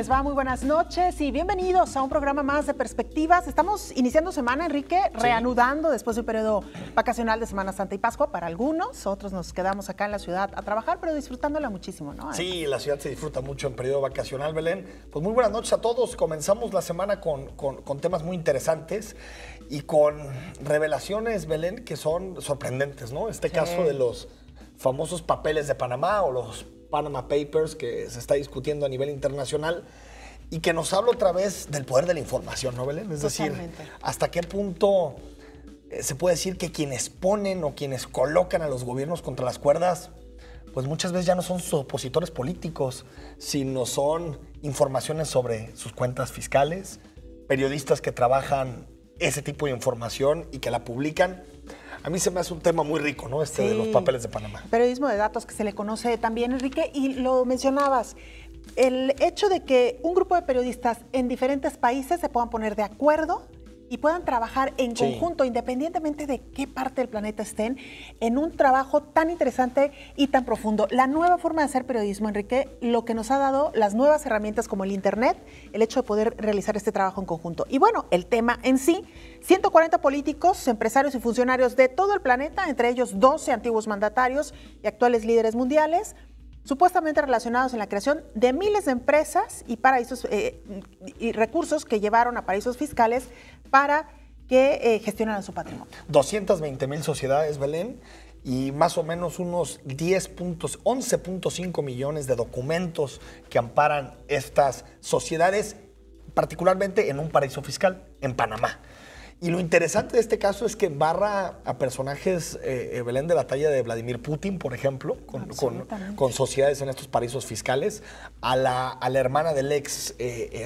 les va? Muy buenas noches y bienvenidos a un programa más de Perspectivas. Estamos iniciando semana, Enrique, reanudando después de un periodo vacacional de Semana Santa y Pascua para algunos. Otros nos quedamos acá en la ciudad a trabajar, pero disfrutándola muchísimo, ¿no? Sí, la ciudad se disfruta mucho en periodo vacacional, Belén. Pues muy buenas noches a todos. Comenzamos la semana con temas muy interesantes y con revelaciones, Belén, que son sorprendentes, ¿no? Este caso de los famosos papeles de Panamá o los Panama Papers que se está discutiendo a nivel internacional y que nos habla otra vez del poder de la información, ¿no, Belén? Es decir, hasta qué punto se puede decir que quienes ponen o quienes colocan a los gobiernos contra las cuerdas, pues muchas veces ya no son sus opositores políticos, sino son informaciones sobre sus cuentas fiscales, periodistas que trabajan ese tipo de información y que la publican. A mí se me hace un tema muy rico, ¿no? De los papeles de Panamá. Periodismo de datos que se le conoce también, Enrique, y lo mencionabas, el hecho de que un grupo de periodistas en diferentes países se puedan poner de acuerdo y puedan trabajar en conjunto, independientemente de qué parte del planeta estén, en un trabajo tan interesante y tan profundo. La nueva forma de hacer periodismo, Enrique, lo que nos ha dado las nuevas herramientas como el Internet, el hecho de poder realizar este trabajo en conjunto. Y bueno, el tema en sí, 140 políticos, empresarios y funcionarios de todo el planeta, entre ellos 12 antiguos mandatarios y actuales líderes mundiales, supuestamente relacionados en la creación de miles de empresas y paraísos y recursos que llevaron a paraísos fiscales para que gestionaran su patrimonio. 220,000 sociedades, Belén, y más o menos unos 11.5 millones de documentos que amparan estas sociedades, particularmente en un paraíso fiscal, en Panamá. Y lo interesante de este caso es que embarra a personajes, Belén, de la talla de Vladimir Putin, por ejemplo, con sociedades en estos paraísos fiscales, a la hermana del ex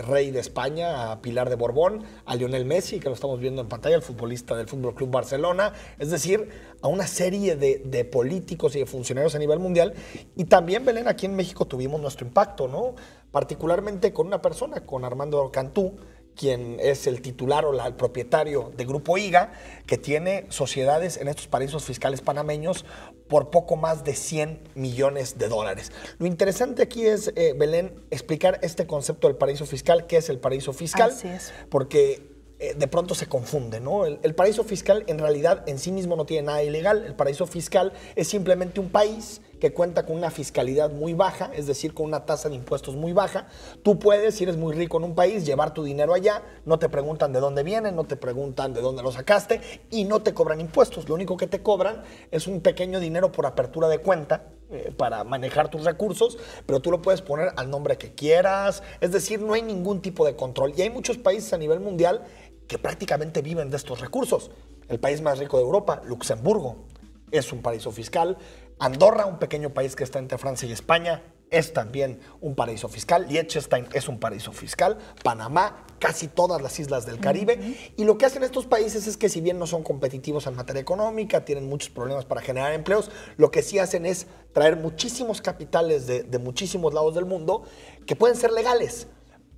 rey de España, a Pilar de Borbón, a Lionel Messi, que lo estamos viendo en pantalla, el futbolista del Fútbol Club Barcelona, es decir, a una serie de políticos y de funcionarios a nivel mundial. Y también, Belén, aquí en México tuvimos nuestro impacto, ¿no? Particularmente con una persona, con Armando Cantú, quien es el titular o el propietario de Grupo IGA, que tiene sociedades en estos paraísos fiscales panameños por poco más de 100 millones de dólares. Lo interesante aquí es, Belén, explicar este concepto del paraíso fiscal, qué es el paraíso fiscal, Así es. porque de pronto se confunde, ¿no? El paraíso fiscal en realidad en sí mismo no tiene nada ilegal. El paraíso fiscal es simplemente un país que cuenta con una fiscalidad muy baja, es decir, con una tasa de impuestos muy baja. Tú puedes, si eres muy rico en un país, llevar tu dinero allá, no te preguntan de dónde viene, no te preguntan de dónde lo sacaste y no te cobran impuestos. Lo único que te cobran es un pequeño dinero por apertura de cuenta para manejar tus recursos, pero tú lo puedes poner al nombre que quieras, es decir, no hay ningún tipo de control. Y hay muchos países a nivel mundial que prácticamente viven de estos recursos. El país más rico de Europa, Luxemburgo, es un paraíso fiscal. Andorra, un pequeño país que está entre Francia y España, es también un paraíso fiscal. Liechtenstein es un paraíso fiscal. Panamá, casi todas las islas del Caribe. Y lo que hacen estos países es que si bien no son competitivos en materia económica, tienen muchos problemas para generar empleos, lo que sí hacen es traer muchísimos capitales de muchísimos lados del mundo que pueden ser legales,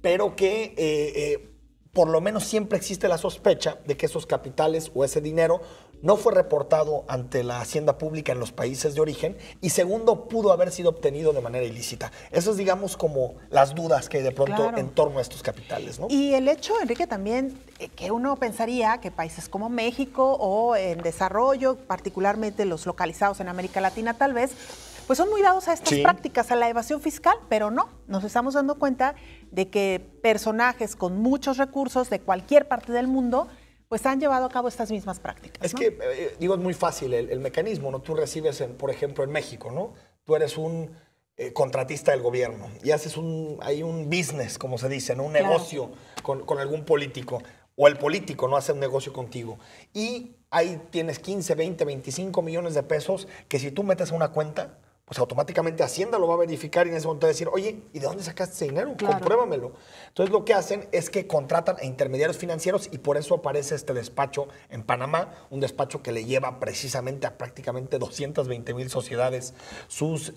pero que por lo menos siempre existe la sospecha de que esos capitales o ese dinero no fue reportado ante la hacienda pública en los países de origen y segundo, pudo haber sido obtenido de manera ilícita. Eso es, digamos, como las dudas que hay de pronto en torno a estos capitales, ¿no? Y el hecho, Enrique, también que uno pensaría que países como México o en desarrollo, particularmente los localizados en América Latina tal vez, pues son muy dados a estas prácticas, a la evasión fiscal, pero no, nos estamos dando cuenta de que personajes con muchos recursos de cualquier parte del mundo pues han llevado a cabo estas mismas prácticas. Es que, digo, es muy fácil el mecanismo, ¿no? Tú recibes, por ejemplo, en México, ¿no? Tú eres un contratista del gobierno y haces hay un business, como se dice, ¿no? Un negocio con algún político, o el político no hace un negocio contigo. Y ahí tienes 15, 20, 25 millones de pesos que si tú metes a una cuenta, pues automáticamente Hacienda lo va a verificar y en ese momento va a decir, oye, ¿y de dónde sacaste ese dinero? Compruébamelo. Entonces lo que hacen es que contratan a intermediarios financieros y por eso aparece este despacho en Panamá, un despacho que le lleva precisamente a prácticamente 220,000 sociedades sus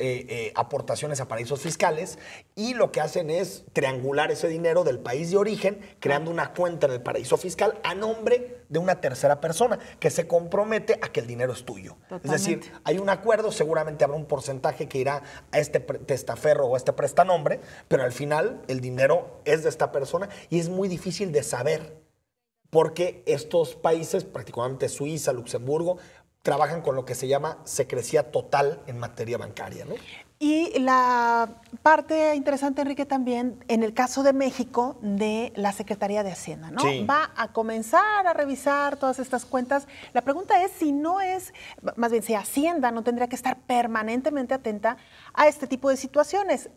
aportaciones a paraísos fiscales y lo que hacen es triangular ese dinero del país de origen, creando una cuenta en el paraíso fiscal a nombre de una tercera persona que se compromete a que el dinero es tuyo. Totalmente. Es decir, hay un acuerdo, seguramente habrá un porcentaje que irá a este testaferro o a este prestanombre, pero al final el dinero es de esta persona y es muy difícil de saber porque estos países, particularmente Suiza, Luxemburgo, trabajan con lo que se llama secrecía total en materia bancaria, ¿no? Y la parte interesante, Enrique, también, en el caso de México, de la Secretaría de Hacienda, ¿no? Sí. Va a comenzar a revisar todas estas cuentas. La pregunta es si no es, más bien, si Hacienda no tendría que estar permanentemente atenta a este tipo de situaciones.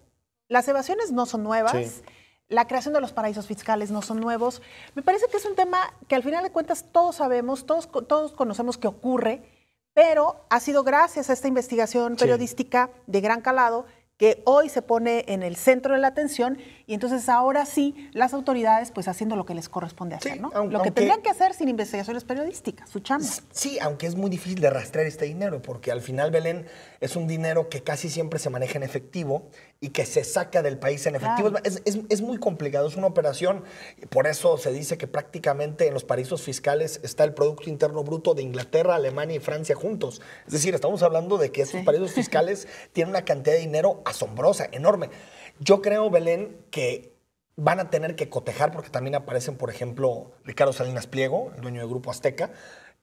Las evasiones no son nuevas. Sí. La creación de los paraísos fiscales no son nuevos. Me parece que es un tema que al final de cuentas todos sabemos, todos conocemos que ocurre, pero ha sido gracias a esta investigación periodística de gran calado que hoy se pone en el centro de la atención y entonces ahora sí las autoridades pues haciendo lo que les corresponde hacer, Sí, ¿no? aunque, Lo que tendrían que hacer sin investigaciones periodísticas, su chamba. Sí, aunque es muy difícil de rastrear este dinero, porque al final, Belén, es un dinero que casi siempre se maneja en efectivo y que se saca del país en efectivo. Claro. Es muy complicado, es una operación, por eso se dice que prácticamente en los paraísos fiscales está el Producto Interno Bruto de Inglaterra, Alemania y Francia juntos. Es decir, estamos hablando de que estos paraísos fiscales tienen una cantidad de dinero asombrosa, enorme. Yo creo, Belén, que van a tener que cotejar, porque también aparecen, por ejemplo, Ricardo Salinas Pliego, el dueño del Grupo Azteca.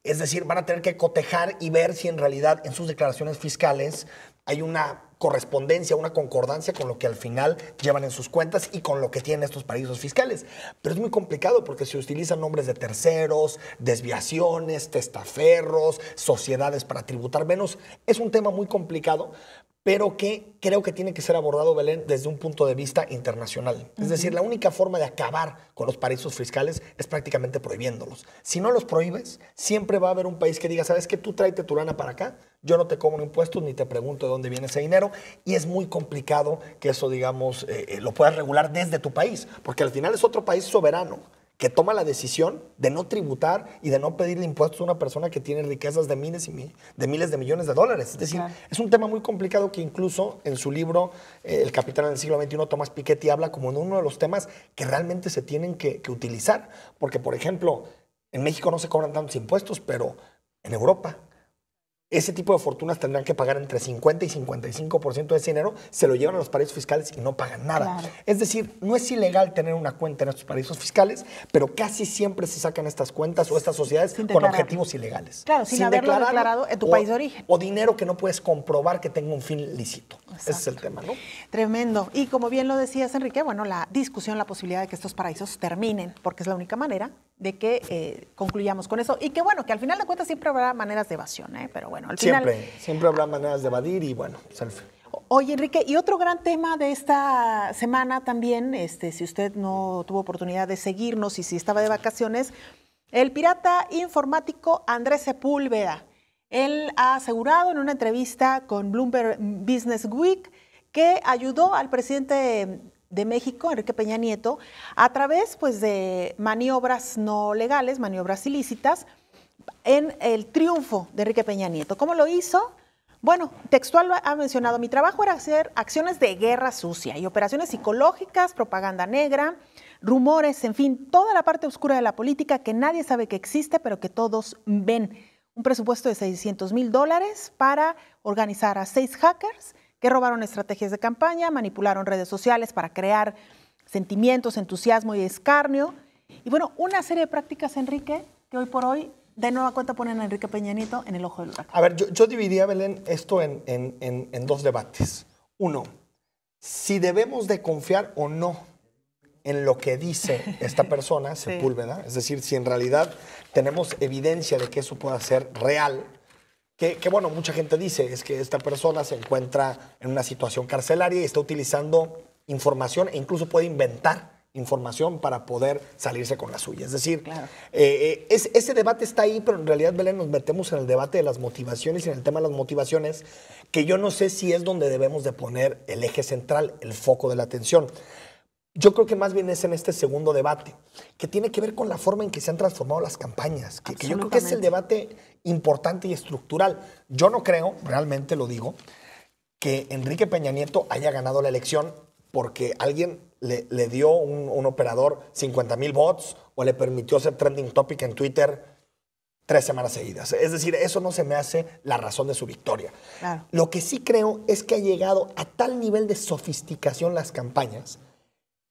Es decir, van a tener que cotejar y ver si en realidad en sus declaraciones fiscales hay una correspondencia, una concordancia con lo que al final llevan en sus cuentas y con lo que tienen estos paraísos fiscales. Pero es muy complicado porque se utilizan nombres de terceros, desviaciones, testaferros, sociedades para tributar menos. Es un tema muy complicado, pero que creo que tiene que ser abordado, Belén, desde un punto de vista internacional. Es decir, la única forma de acabar con los paraísos fiscales es prácticamente prohibiéndolos. Si no los prohíbes, siempre va a haber un país que diga, ¿sabes qué? Tú tráete tu lana para acá, yo no te cobro impuestos ni te pregunto de dónde viene ese dinero, y es muy complicado que eso, digamos, lo puedas regular desde tu país, porque al final es otro país soberano que toma la decisión de no tributar y de no pedirle impuestos a una persona que tiene riquezas de miles de millones de dólares. Es decir, es un tema muy complicado que incluso en su libro El Capitán del siglo XXI, Tomás Piketty habla como de uno de los temas que realmente se tienen que utilizar. Porque, por ejemplo, en México no se cobran tantos impuestos, pero en Europa ese tipo de fortunas tendrán que pagar entre 50 y 55% de ese dinero, se lo llevan a los paraísos fiscales y no pagan nada. Claro. Es decir, no es ilegal tener una cuenta en estos paraísos fiscales, pero casi siempre se sacan estas cuentas o estas sociedades con objetivos ilegales. Claro, sin haberlo declarado en tu país de origen. O dinero que no puedes comprobar que tenga un fin lícito. Exacto. Ese es el tema, ¿no? Tremendo. Y como bien lo decías, Enrique, bueno, la discusión, la posibilidad de que estos paraísos terminen, porque es la única manera de que concluyamos con eso. Y que bueno, que al final de cuentas siempre habrá maneras de evasión, ¿eh? Pero bueno, al final... Siempre habrá maneras de evadir y bueno, selfie. Oye, Enrique, y otro gran tema de esta semana también, si usted no tuvo oportunidad de seguirnos y si estaba de vacaciones, el pirata informático Andrés Sepúlveda. Él ha asegurado en una entrevista con Bloomberg Business Week que ayudó al presidente de México, Enrique Peña Nieto, a través pues, de maniobras no legales, maniobras ilícitas, en el triunfo de Enrique Peña Nieto. ¿Cómo lo hizo? Bueno, textual ha mencionado, mi trabajo era hacer acciones de guerra sucia y operaciones psicológicas, propaganda negra, rumores, en fin, toda la parte oscura de la política que nadie sabe que existe, pero que todos ven. Un presupuesto de $600,000 para organizar a 6 hackers que robaron estrategias de campaña, manipularon redes sociales para crear sentimientos, entusiasmo y escarnio. Y bueno, una serie de prácticas, Enrique, que hoy por hoy de nueva cuenta ponen a Enrique Peña Nieto en el ojo del huracán. A ver, yo dividiría, Belén, esto en dos debates. Uno, si debemos de confiar o no en lo que dice esta persona, Sepúlveda, es decir, si en realidad tenemos evidencia de que eso pueda ser real, que bueno, mucha gente dice, es que esta persona se encuentra en una situación carcelaria y está utilizando información e incluso puede inventar información para poder salirse con la suya. Es decir, claro. Ese debate está ahí, pero en realidad, Belén, nos metemos en el debate de las motivaciones y en el tema de las motivaciones, que yo no sé si es donde debemos de poner el eje central, el foco de la atención. Yo creo que más bien es en este segundo debate, que tiene que ver con la forma en que se han transformado las campañas, que yo creo que es el debate importante y estructural. Yo no creo, realmente lo digo, que Enrique Peña Nieto haya ganado la elección porque alguien le dio un operador 50,000 bots o le permitió ser trending topic en Twitter 3 semanas seguidas. Es decir, eso no se me hace la razón de su victoria. Claro. Lo que sí creo es que ha llegado a tal nivel de sofisticación las campañas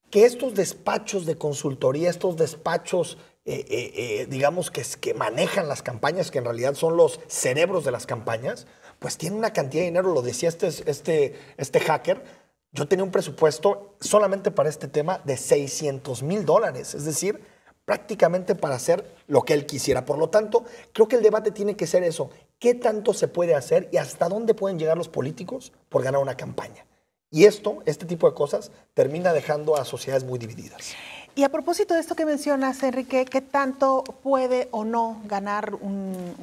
que estos despachos de consultoría, estos despachos, digamos, que manejan las campañas, que en realidad son los cerebros de las campañas, pues tienen una cantidad de dinero. Lo decía este hacker. Yo tenía un presupuesto solamente para este tema de $600,000. Es decir, prácticamente para hacer lo que él quisiera. Por lo tanto, creo que el debate tiene que ser eso. ¿Qué tanto se puede hacer y hasta dónde pueden llegar los políticos por ganar una campaña? Y este tipo de cosas, termina dejando a sociedades muy divididas. Y a propósito de esto que mencionas, Enrique, ¿qué tanto puede o no ganar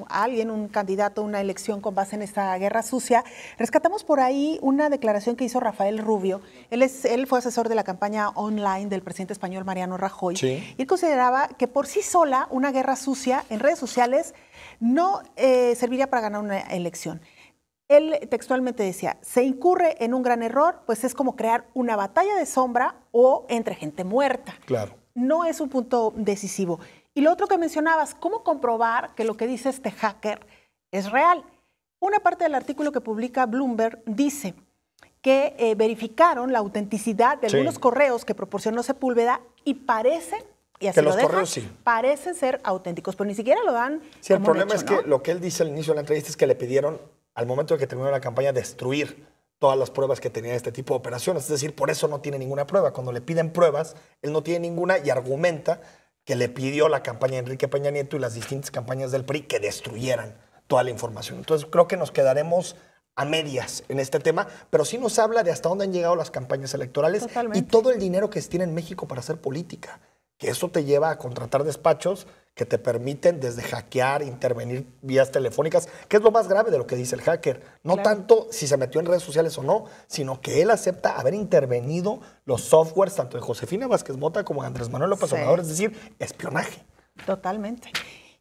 alguien, un candidato, una elección con base en esta guerra sucia? Rescatamos por ahí una declaración que hizo Rafael Rubio. Él fue asesor de la campaña online del presidente español Mariano Rajoy. Sí. Y él consideraba que por sí sola una guerra sucia en redes sociales no serviría para ganar una elección. Él textualmente decía, se incurre en un gran error, pues es como crear una batalla de sombra o entre gente muerta. Claro. No es un punto decisivo. Y lo otro que mencionabas, ¿cómo comprobar que lo que dice este hacker es real? Una parte del artículo que publica Bloomberg dice que verificaron la autenticidad de algunos correos que proporcionó Sepúlveda y parecen, y así que lo los dejan, correos sí parecen ser auténticos, pero ni siquiera lo dan. Sí, el problema es que lo que él dice al inicio de la entrevista es que le pidieron, al momento de que terminó la campaña, destruir todas las pruebas que tenía este tipo de operaciones. Es decir, por eso no tiene ninguna prueba. Cuando le piden pruebas, él no tiene ninguna y argumenta que le pidió la campaña de Enrique Peña Nieto y las distintas campañas del PRI que destruyeran toda la información. Entonces, creo que nos quedaremos a medias en este tema, pero sí nos habla de hasta dónde han llegado las campañas electorales. Totalmente. Y todo el dinero que se tiene en México para hacer política, que eso te lleva a contratar despachos que te permiten desde hackear, intervenir vías telefónicas, que es lo más grave de lo que dice el hacker. No tanto si se metió en redes sociales o no, sino que él acepta haber intervenido los softwares tanto de Josefina Vázquez Mota como de Andrés Manuel López Obrador, es decir, espionaje. Totalmente.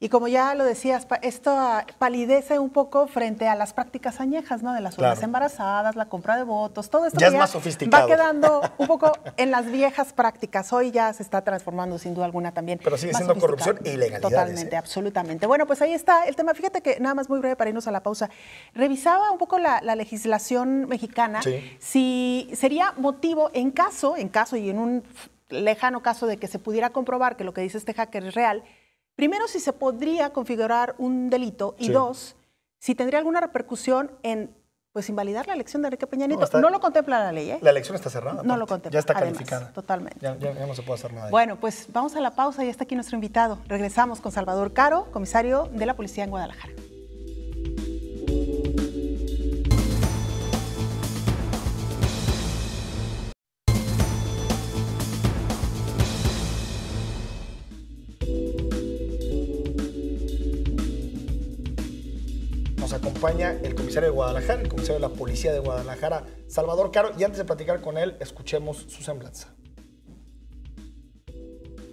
Y como ya lo decías, esto palidece un poco frente a las prácticas añejas, ¿no? De las urnas embarazadas, la compra de votos, todo esto ya que es más sofisticado. Va quedando un poco en las viejas prácticas. Hoy ya se está transformando sin duda alguna también. Pero sigue siendo corrupción e ilegalidades. Totalmente, absolutamente. Bueno, pues ahí está el tema. Fíjate que nada más muy breve para irnos a la pausa. Revisaba un poco la legislación mexicana, si sería motivo en caso y en un lejano caso de que se pudiera comprobar que lo que dice este hacker es real. Primero, si se podría configurar un delito y dos, si tendría alguna repercusión en invalidar la elección de Enrique Peña Nieto. No lo contempla la ley, ¿eh? La elección está cerrada. No lo contempla. Ya está además, calificada. Totalmente. Ya no se puede hacer nada. Bueno, pues vamos a la pausa y está aquí nuestro invitado. Regresamos con Salvador Caro, comisario de la Policía en Guadalajara. Nos acompaña el comisario de Guadalajara, el comisario de la Policía de Guadalajara, Salvador Caro, y antes de platicar con él, escuchemos su semblanza.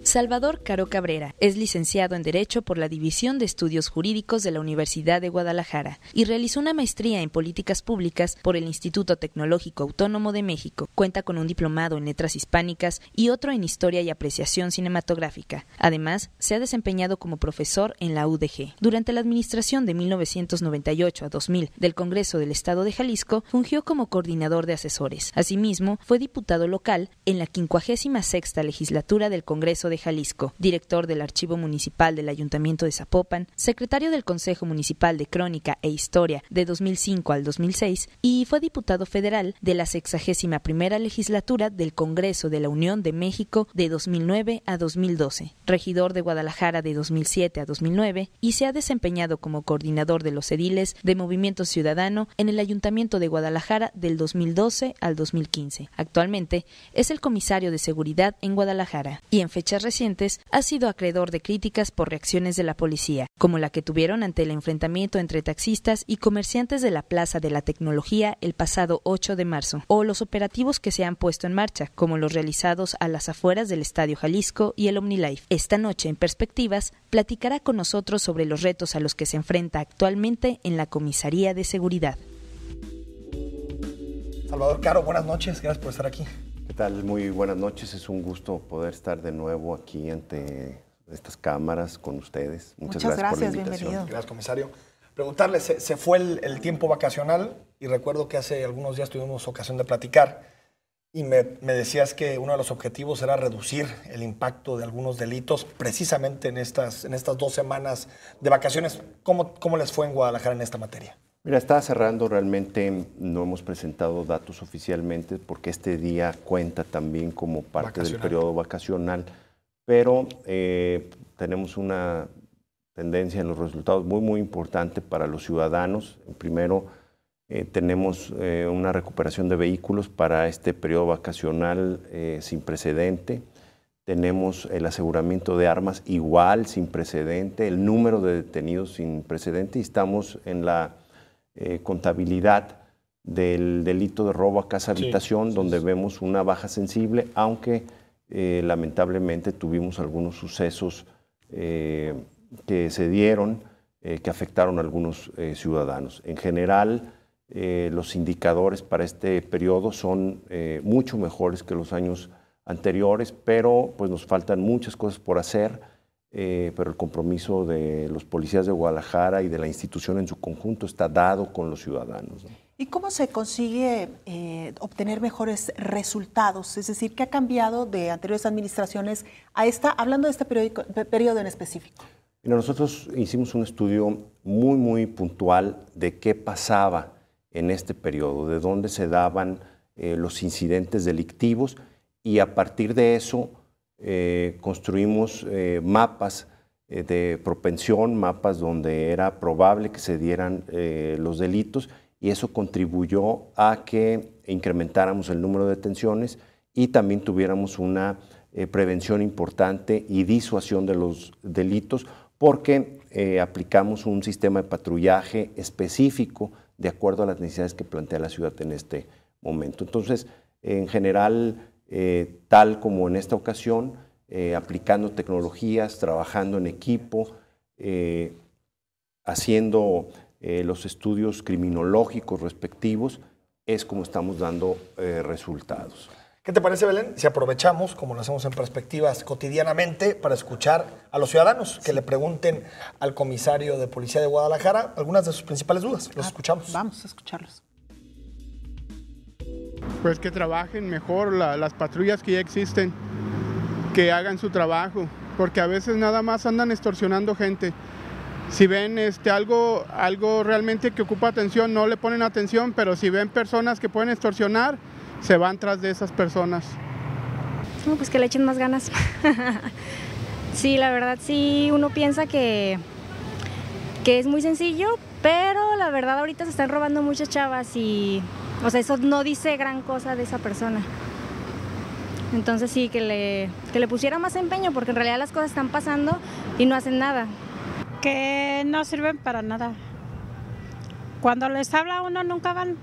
Salvador Caro Cabrera es licenciado en Derecho por la División de Estudios Jurídicos de la Universidad de Guadalajara y realizó una maestría en Políticas Públicas por el Instituto Tecnológico Autónomo de México. Cuenta con un diplomado en Letras Hispánicas y otro en Historia y Apreciación Cinematográfica. Además, se ha desempeñado como profesor en la UDG. Durante la administración de 1998 a 2000 del Congreso del Estado de Jalisco, fungió como coordinador de asesores. Asimismo, fue diputado local en la 56ª legislatura del Congreso de Jalisco, director del Archivo Municipal del Ayuntamiento de Zapopan, secretario del Consejo Municipal de Crónica e Historia de 2005 al 2006 y fue diputado federal de la 61ª legislatura del Congreso de la Unión de México de 2009 a 2012, regidor de Guadalajara de 2007 a 2009 y se ha desempeñado como coordinador de los ediles de Movimiento Ciudadano en el Ayuntamiento de Guadalajara del 2012 al 2015. Actualmente es el comisario de seguridad en Guadalajara y en fechas recientes ha sido acreedor de críticas por reacciones de la policía, como la que tuvieron ante el enfrentamiento entre taxistas y comerciantes de la Plaza de la Tecnología el pasado 8 de marzo, o los operativos que se han puesto en marcha, como los realizados a las afueras del Estadio Jalisco y el OmniLife. Esta noche, en Perspectivas, platicará con nosotros sobre los retos a los que se enfrenta actualmente en la Comisaría de Seguridad. Salvador Caro, buenas noches, gracias por estar aquí. ¿Qué tal? Muy buenas noches. Es un gusto poder estar de nuevo aquí ante estas cámaras con ustedes. Muchas gracias por la invitación. Bienvenido. Gracias, comisario. Preguntarle, se fue el tiempo vacacional y recuerdo que hace algunos días tuvimos ocasión de platicar y me decías que uno de los objetivos era reducir el impacto de algunos delitos precisamente en estas 2 semanas de vacaciones. ¿Cómo les fue en Guadalajara en esta materia? Mira, estaba cerrando, realmente no hemos presentado datos oficialmente porque este día cuenta también como parte del periodo vacacional, pero tenemos una tendencia en los resultados muy importante para los ciudadanos. Primero, tenemos una recuperación de vehículos para este periodo vacacional sin precedente. Tenemos el aseguramiento de armas igual, sin precedente, el número de detenidos sin precedente y estamos en la contabilidad del delito de robo a casa habitación, donde vemos una baja sensible, aunque lamentablemente tuvimos algunos sucesos que se dieron, que afectaron a algunos ciudadanos. En general, los indicadores para este periodo son mucho mejores que los años anteriores, pero pues nos faltan muchas cosas por hacer, pero el compromiso de los policías de Guadalajara y de la institución en su conjunto está dado con los ciudadanos, ¿no? ¿Y cómo se consigue obtener mejores resultados? Es decir, ¿qué ha cambiado de anteriores administraciones a esta, hablando de este periodo en específico? Mira, nosotros hicimos un estudio muy puntual de qué pasaba en este periodo, de dónde se daban los incidentes delictivos y a partir de eso construimos mapas de propensión, mapas donde era probable que se dieran los delitos y eso contribuyó a que incrementáramos el número de detenciones y también tuviéramos una prevención importante y disuasión de los delitos porque aplicamos un sistema de patrullaje específico de acuerdo a las necesidades que plantea la ciudad en este momento. Entonces, en general, tal como en esta ocasión, aplicando tecnologías, trabajando en equipo, haciendo los estudios criminológicos respectivos, es como estamos dando resultados. ¿Qué te parece, Belén, si aprovechamos, como lo hacemos en Perspectivas cotidianamente, para escuchar a los ciudadanos que le pregunten al comisario de Policía de Guadalajara algunas de sus principales dudas? Los escuchamos. Vamos a escucharlos. Pues que trabajen mejor las patrullas que ya existen, que hagan su trabajo, porque a veces nada más andan extorsionando gente. Si ven algo realmente que ocupa atención, no le ponen atención, pero si ven personas que pueden extorsionar, se van tras de esas personas. No, pues que le echen más ganas. Sí, la verdad sí, uno piensa que es muy sencillo, pero la verdad ahorita se están robando muchas chavas y, o sea, eso no dice gran cosa de esa persona. Entonces sí, que le pusiera más empeño, porque en realidad las cosas están pasando y no hacen nada. Que no sirven para nada. Cuando les habla uno nunca van,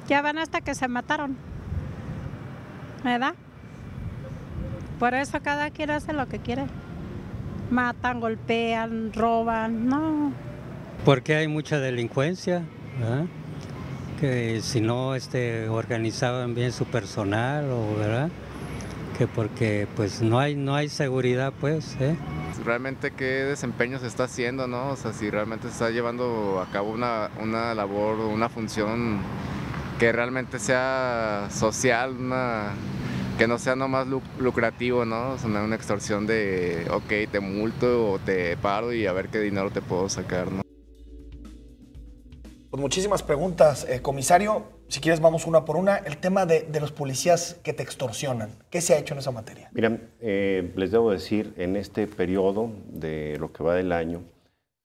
ya van hasta que se mataron, ¿verdad? Por eso cada quien hace lo que quiere. Matan, golpean, roban, no. Porque hay mucha delincuencia, ¿verdad? Que si no organizaban bien su personal, ¿verdad? Que porque pues no hay seguridad, pues, ¿eh? Realmente qué desempeño se está haciendo, ¿no? O sea, si realmente se está llevando a cabo una labor, una función que realmente sea social, que no sea nomás lucrativo, ¿no? O sea, una extorsión de, ok, te multo o te paro y a ver qué dinero te puedo sacar, ¿no? Pues muchísimas preguntas, comisario. Si quieres vamos una por una. El tema de los policías que te extorsionan. ¿Qué se ha hecho en esa materia? Mira, les debo decir, en este periodo de lo que va del año,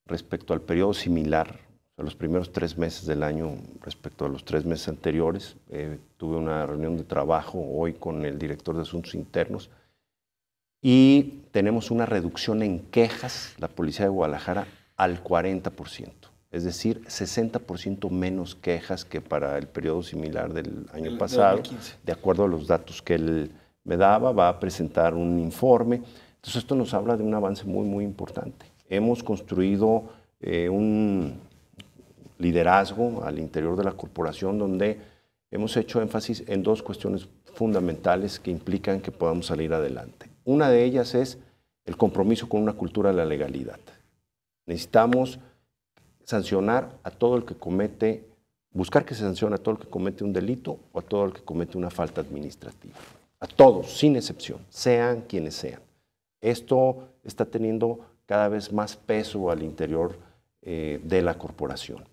respecto al periodo similar, o sea, los primeros 3 meses del año respecto a los 3 meses anteriores, tuve una reunión de trabajo hoy con el director de Asuntos Internos y tenemos una reducción en quejas, la Policía de Guadalajara, al 40%. Es decir, 60% menos quejas que para el periodo similar del año pasado, 2015. De acuerdo a los datos que él me daba, va a presentar un informe. Entonces esto nos habla de un avance muy importante. Hemos construido un liderazgo al interior de la corporación donde hemos hecho énfasis en 2 cuestiones fundamentales que implican que podamos salir adelante. Una de ellas es el compromiso con una cultura de la legalidad. Necesitamos sancionar a todo el que comete, buscar que se sancione a todo el que comete un delito o a todo el que comete una falta administrativa. A todos, sin excepción, sean quienes sean. Esto está teniendo cada vez más peso al interior de la corporación.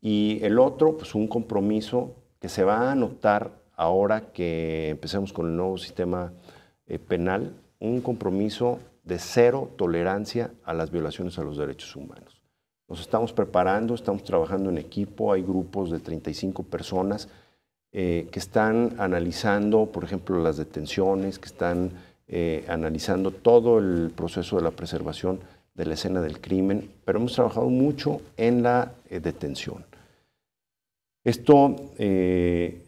Y el otro, pues un compromiso que se va a notar ahora que empecemos con el nuevo sistema penal, un compromiso de cero tolerancia a las violaciones a los derechos humanos. Nos estamos preparando, estamos trabajando en equipo, hay grupos de 35 personas que están analizando, por ejemplo, las detenciones, que están analizando todo el proceso de la preservación de la escena del crimen, pero hemos trabajado mucho en la detención. Esto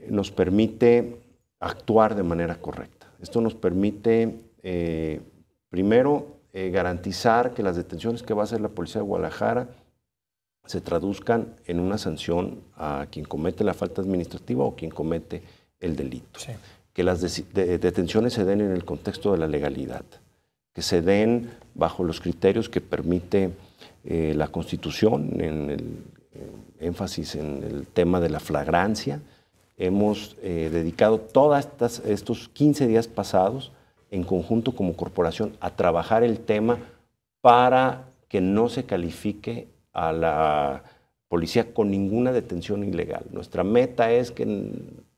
nos permite actuar de manera correcta. Esto nos permite, primero, garantizar que las detenciones que va a hacer la Policía de Guadalajara se traduzcan en una sanción a quien comete la falta administrativa o quien comete el delito. Sí. Que las detenciones se den en el contexto de la legalidad, que se den bajo los criterios que permite la Constitución, en el énfasis en el tema de la flagrancia. Hemos dedicado todos estos 15 días pasados en conjunto como corporación a trabajar el tema para que no se califique a la policía con ninguna detención ilegal. Nuestra meta es que,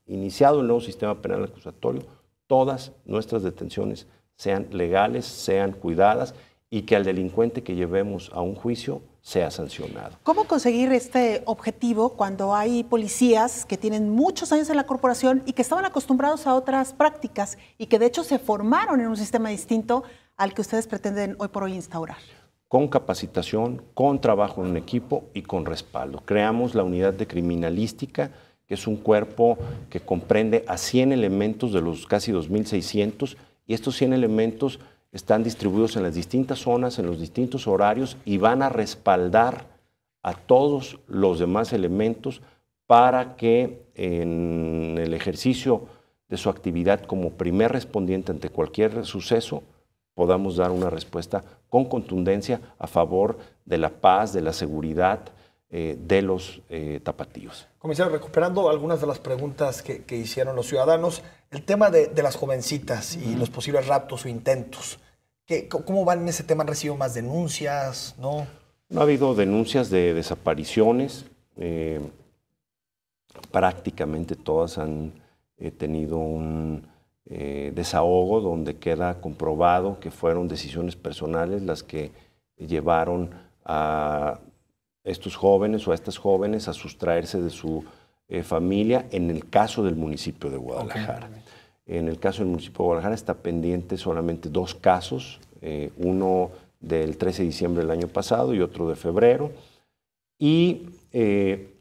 iniciado el nuevo sistema penal acusatorio, todas nuestras detenciones sean legales, sean cuidadas y que al delincuente que llevemos a un juicio sea sancionado. ¿Cómo conseguir este objetivo cuando hay policías que tienen muchos años en la corporación y que estaban acostumbrados a otras prácticas y que de hecho se formaron en un sistema distinto al que ustedes pretenden hoy por hoy instaurar? Con capacitación, con trabajo en equipo y con respaldo. Creamos la unidad de criminalística, que es un cuerpo que comprende a 100 elementos de los casi 2.600, y estos 100 elementos están distribuidos en las distintas zonas, en los distintos horarios, y van a respaldar a todos los demás elementos para que en el ejercicio de su actividad como primer respondiente ante cualquier suceso podamos dar una respuesta con contundencia a favor de la paz, de la seguridad de los tapatíos. Comisario, recuperando algunas de las preguntas que hicieron los ciudadanos, el tema de las jovencitas y los posibles raptos o intentos, ¿cómo van en ese tema? ¿Han recibido más denuncias? No ha habido denuncias de desapariciones, prácticamente todas han tenido un desahogo donde queda comprobado que fueron decisiones personales las que llevaron a estos jóvenes o a estas jóvenes a sustraerse de su familia, en el caso del municipio de Guadalajara. Okay. En el caso del municipio de Guadalajara está pendiente solamente 2 casos, uno del 13 de diciembre del año pasado y otro de febrero. Y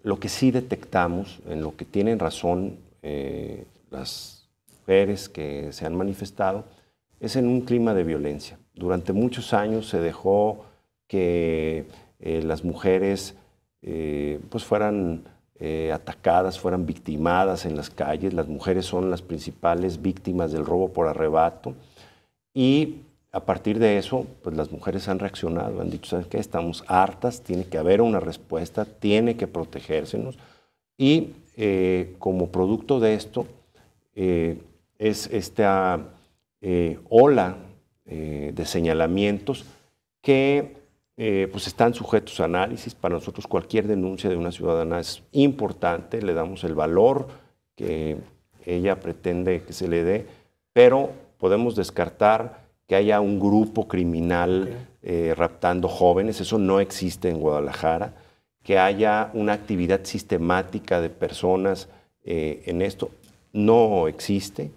lo que sí detectamos, en lo que tienen razón las mujeres que se han manifestado, es en un clima de violencia. Durante muchos años se dejó que las mujeres pues fueran atacadas, fueran victimadas en las calles. Las mujeres son las principales víctimas del robo por arrebato, y a partir de eso, pues las mujeres han reaccionado, han dicho, ¿sabes qué? Estamos hartas, tiene que haber una respuesta, tiene que protegérsenos, y como producto de esto es esta ola de señalamientos que pues están sujetos a análisis. Para nosotros cualquier denuncia de una ciudadana es importante, le damos el valor que ella pretende que se le dé, pero podemos descartar que haya un grupo criminal raptando jóvenes. Eso no existe en Guadalajara. Que haya una actividad sistemática de personas en esto, no existe.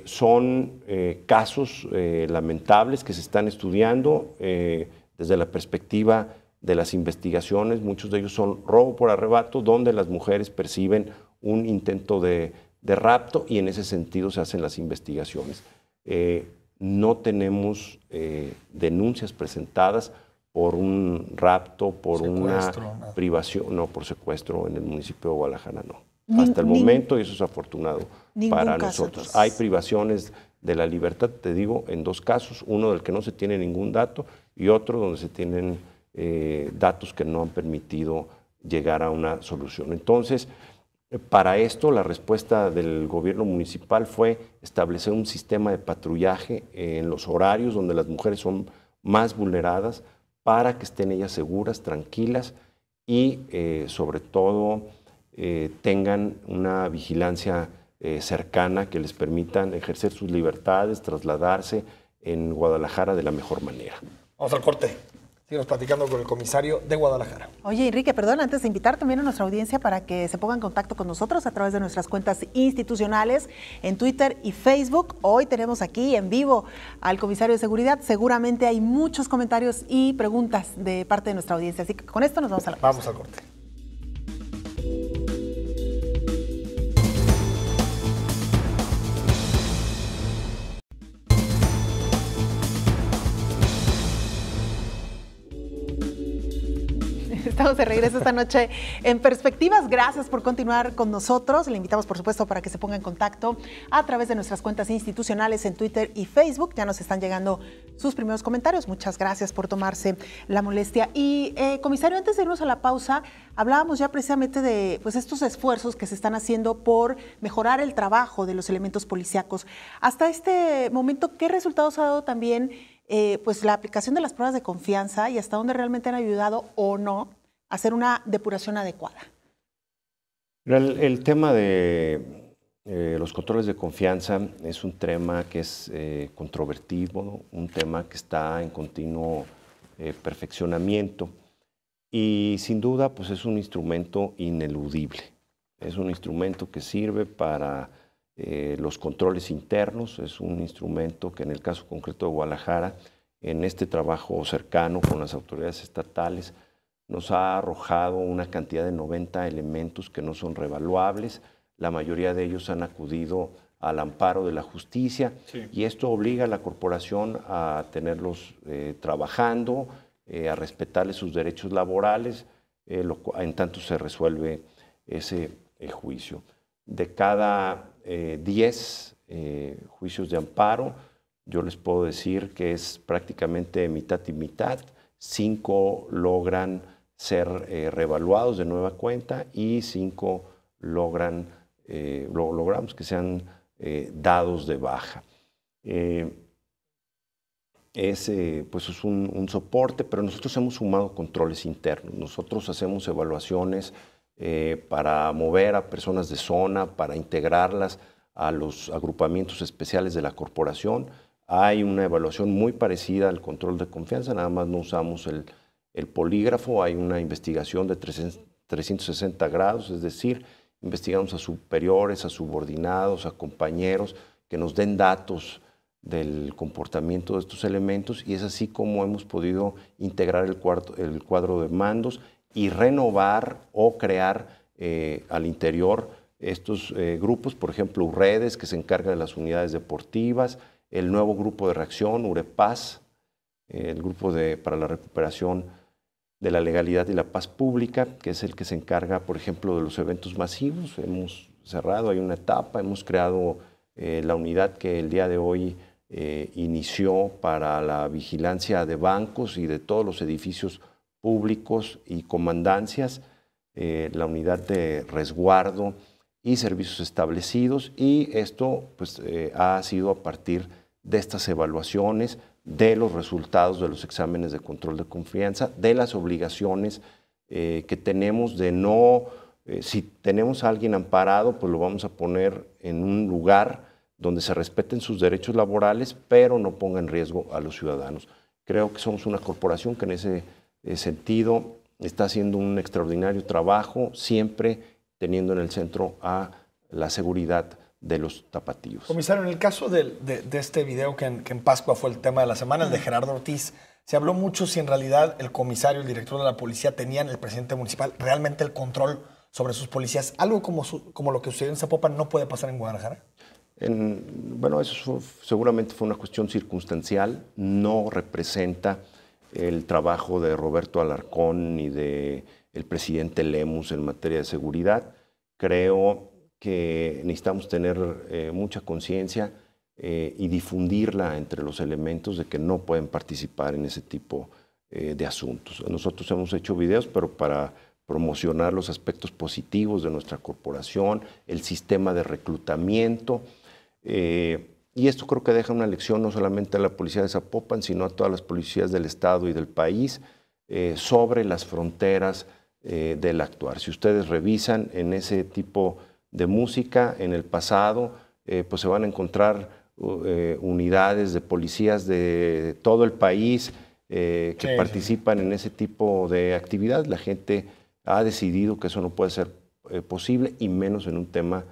Son casos lamentables que se están estudiando desde la perspectiva de las investigaciones. Muchos de ellos son robo por arrebato, donde las mujeres perciben un intento de rapto, y en ese sentido se hacen las investigaciones. No tenemos denuncias presentadas por un rapto, por secuestro, una privación, no, por secuestro en el municipio de Guadalajara, no. hasta el momento, y eso es afortunado para nosotros. Hay privaciones de la libertad, te digo, en 2 casos, uno del que no se tiene ningún dato y otro donde se tienen datos que no han permitido llegar a una solución. Entonces, para esto, la respuesta del gobierno municipal fue establecer un sistema de patrullaje en los horarios donde las mujeres son más vulneradas para que estén ellas seguras, tranquilas y sobre todo tengan una vigilancia cercana que les permitan ejercer sus libertades, trasladarse en Guadalajara de la mejor manera. Vamos al corte. Sigamos platicando con el comisario de Guadalajara. Oye, Enrique, perdón, antes de invitar también a nuestra audiencia para que se ponga en contacto con nosotros a través de nuestras cuentas institucionales en Twitter y Facebook. Hoy tenemos aquí en vivo al comisario de seguridad. Seguramente hay muchos comentarios y preguntas de parte de nuestra audiencia. Así que con esto nos vamos a la pausa. Vamos al corte. Estamos de regreso esta noche en Perspectivas. Gracias por continuar con nosotros. Le invitamos, por supuesto, para que se ponga en contacto a través de nuestras cuentas institucionales en Twitter y Facebook. Ya nos están llegando sus primeros comentarios. Muchas gracias por tomarse la molestia. Y, comisario, antes de irnos a la pausa, hablábamos ya precisamente de estos esfuerzos que se están haciendo por mejorar el trabajo de los elementos policíacos. Hasta este momento, ¿qué resultados ha dado también la aplicación de las pruebas de confianza y hasta dónde realmente han ayudado o no a hacer una depuración adecuada? El tema de los controles de confianza es un tema que es controvertido, ¿no? Un tema que está en continuo perfeccionamiento y sin duda pues es un instrumento ineludible. Es un instrumento que sirve para los controles internos, es un instrumento que en el caso concreto de Guadalajara, en este trabajo cercano con las autoridades estatales, nos ha arrojado una cantidad de 90 elementos que no son revaluables. La mayoría de ellos han acudido al amparo de la justicia y esto obliga a la corporación a tenerlos trabajando, a respetarles sus derechos laborales, en tanto se resuelve ese juicio. De cada 10 juicios de amparo, yo les puedo decir que es prácticamente mitad y mitad. 5 logran ser reevaluados de nueva cuenta y 5 logramos que sean dados de baja. Es un soporte, pero nosotros hemos sumado controles internos. Nosotros hacemos evaluaciones para mover a personas de zona, para integrarlas a los agrupamientos especiales de la corporación. Hay una evaluación muy parecida al control de confianza, nada más no usamos el polígrafo. Hay una investigación de 360 grados, es decir, investigamos a superiores, a subordinados, a compañeros que nos den datos del comportamiento de estos elementos y es así como hemos podido integrar el cuadro de mandos y renovar o crear al interior estos grupos, por ejemplo, UREDES, que se encarga de las unidades deportivas, el nuevo grupo de reacción, UREPAZ, el grupo para la recuperación de la legalidad y la paz pública, que es el que se encarga, por ejemplo, de los eventos masivos. Hemos cerrado, hay una etapa, hemos creado la unidad que el día de hoy inició para la vigilancia de bancos y de todos los edificios públicos y comandancias, la unidad de resguardo y servicios establecidos, y esto pues, ha sido a partir de estas evaluaciones, de los resultados de los exámenes de control de confianza, de las obligaciones que tenemos de no, si tenemos a alguien amparado, pues lo vamos a poner en un lugar donde se respeten sus derechos laborales, pero no ponga en riesgo a los ciudadanos. Creo que somos una corporación que en ese sentido está haciendo un extraordinario trabajo, siempre teniendo en el centro a la seguridad de los tapatíos. Comisario, en el caso de este video que en Pascua fue el tema de la semana, el de Gerardo Ortiz, se habló mucho si en realidad el comisario, el director de la policía tenían, el presidente municipal, realmente el control sobre sus policías. ¿Algo como lo que sucedió en Zapopan no puede pasar en Guadalajara? Bueno, eso seguramente fue una cuestión circunstancial, no representa el trabajo de Roberto Alarcón ni del presidente Lemus en materia de seguridad. creo que necesitamos tener mucha conciencia y difundirla entre los elementos de que no pueden participar en ese tipo de asuntos. Nosotros hemos hecho videos, pero para promocionar los aspectos positivos de nuestra corporación, el sistema de reclutamiento, y esto creo que deja una lección no solamente a la policía de Zapopan, sino a todas las policías del Estado y del país sobre las fronteras del actuar. Si ustedes revisan en ese tipo de música, en el pasado, pues se van a encontrar unidades de policías de todo el país que participan en ese tipo de actividad. La gente ha decidido que eso no puede ser posible, y menos en un tema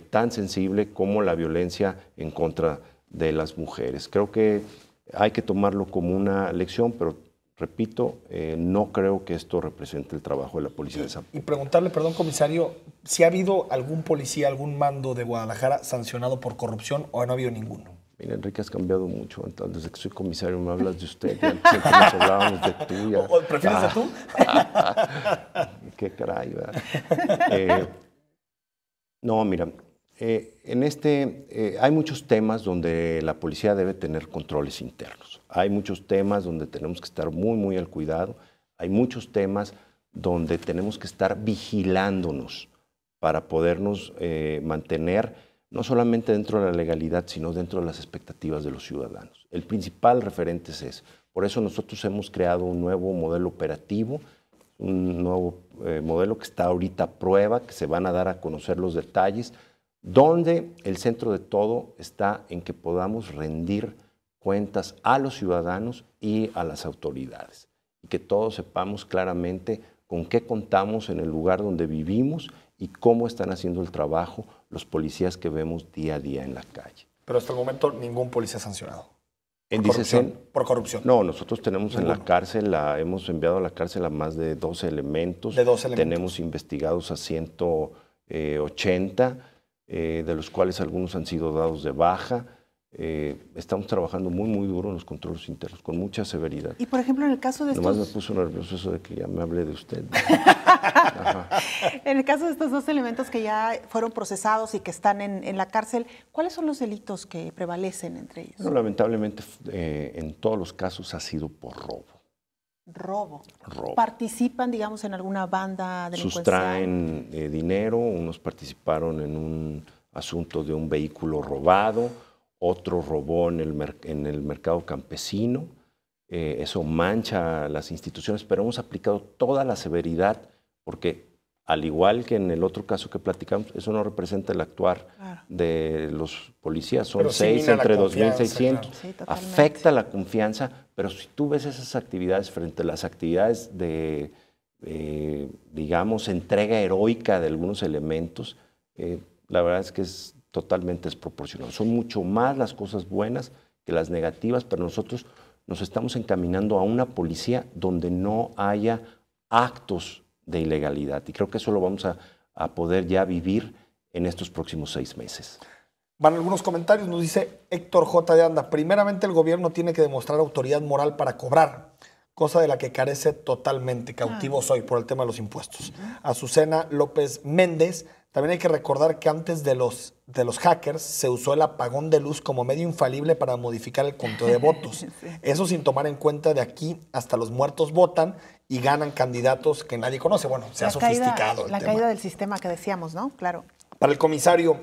tan sensible como la violencia en contra de las mujeres. Creo que hay que tomarlo como una lección, pero repito, no creo que esto represente el trabajo de la policía de Zapopan. Y preguntarle, perdón, comisario, si ha habido algún policía, algún mando de Guadalajara sancionado por corrupción, o no ha habido ninguno. Mira, Enrique, has cambiado mucho. Entonces, desde que soy comisario me hablas de usted. Ya siempre nos hablábamos de tú. Ya. ¿Prefieres de tú? Qué caray, ¿verdad? No, mira, hay muchos temas donde la policía debe tener controles internos. Hay muchos temas donde tenemos que estar muy, muy al cuidado. Hay muchos temas donde tenemos que estar vigilándonos para podernos mantener no solamente dentro de la legalidad, sino dentro de las expectativas de los ciudadanos. El principal referente es eso. Por eso nosotros hemos creado un nuevo modelo operativo, un nuevo modelo que está ahorita a prueba, que se van a dar a conocer los detalles, donde el centro de todo está en que podamos rendir cuentas a los ciudadanos y a las autoridades, y que todos sepamos claramente con qué contamos en el lugar donde vivimos y cómo están haciendo el trabajo los policías que vemos día a día en la calle. Pero hasta el momento ningún policía sancionado. Por corrupción. No, nosotros tenemos en la cárcel, hemos enviado a la cárcel a más de 12 elementos. Tenemos investigados a 180, de los cuales algunos han sido dados de baja. Estamos trabajando muy, muy duro en los controles internos, con mucha severidad. Y por ejemplo, en el caso de Nomás me puso nervioso eso de que ya me hablé de usted. En el caso de estos dos elementos que ya fueron procesados y que están en la cárcel, ¿cuáles son los delitos que prevalecen entre ellos? No, lamentablemente, en todos los casos ha sido por robo. Robo. ¿Participan, digamos, en alguna banda delincuencial? Sustraen dinero, unos participaron en un asunto de un vehículo robado, otro robó en el mercado campesino. Eso mancha a las instituciones, pero hemos aplicado toda la severidad, porque al igual que en el otro caso que platicamos, eso no representa el actuar de los policías, son 6 entre 2.600. Claro. Sí, afecta la confianza, pero si tú ves esas actividades frente a las actividades de, digamos, entrega heroica de algunos elementos, la verdad es que es totalmente desproporcionado. Son mucho más las cosas buenas que las negativas, pero nosotros nos estamos encaminando a una policía donde no haya actos de ilegalidad. Y creo que eso lo vamos a poder ya vivir en estos próximos 6 meses. Van algunos comentarios, nos dice Héctor J. de Anda. Primeramente, el gobierno tiene que demostrar autoridad moral para cobrar, cosa de la que carece totalmente. Cautivo soy por el tema de los impuestos. Azucena López Méndez. También hay que recordar que antes de los hackers se usó el apagón de luz como medio infalible para modificar el conteo de votos. Sí. Eso sin tomar en cuenta de aquí hasta los muertos votan y ganan candidatos que nadie conoce. Bueno, se ha sofisticado la caída del sistema que decíamos, ¿no? Claro. Para el comisario,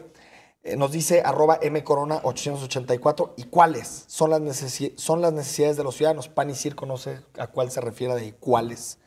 nos dice @mcorona884. ¿Y cuáles son las necesidades de los ciudadanos? Pan y circo, no sé a cuál se refiere de cuáles.